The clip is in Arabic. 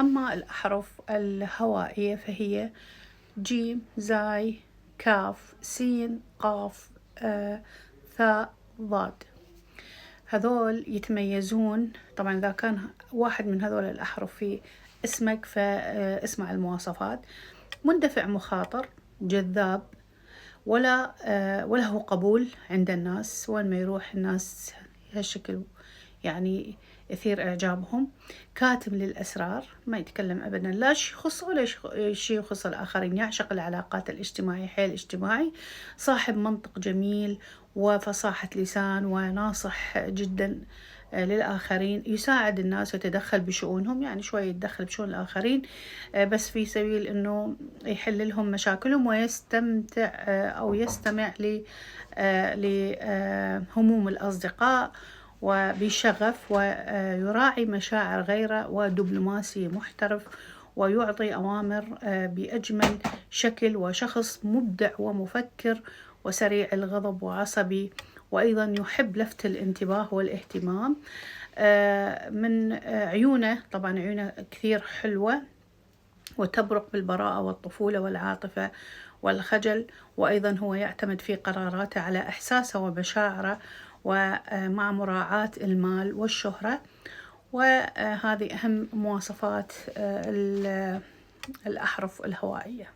أما الأحرف الهوائية فهي جيم، زاي، كاف، سين، قاف، ثاء، ضاد. هذول يتميزون طبعا إذا كان واحد من هذول الأحرف في اسمك فاسمع المواصفات: مندفع، مخاطر، جذاب، وله قبول عند الناس، وين ما يروح الناس هالشكل يعني يثير إعجابهم. كاتم للأسرار، ما يتكلم أبدا لا شيء يخصه ولا شيء يخص الآخرين، يعشق العلاقات الاجتماعية، حيل اجتماعي. صاحب منطق جميل وفصاحة لسان، وناصح جدا للآخرين، يساعد الناس ويتدخل بشؤونهم، يعني شوي يتدخل بشؤون الآخرين بس في سبيل أنه يحل لهم مشاكلهم ويستمتع أو يستمع لهموم الأصدقاء وبشغف، ويراعي مشاعر غيره، ودبلوماسي محترف، ويعطي أوامر بأجمل شكل، وشخص مبدع ومفكر وسريع الغضب وعصبي، وأيضا يحب لفت الانتباه والاهتمام. من عيونه، طبعا عيونه كثير حلوة وتبرق بالبراءة والطفولة والعاطفة والخجل، وأيضا هو يعتمد في قراراته على إحساسه ومشاعره، ومع مراعاة المال والشهرة. وهذه أهم مواصفات الأحرف الهوائية.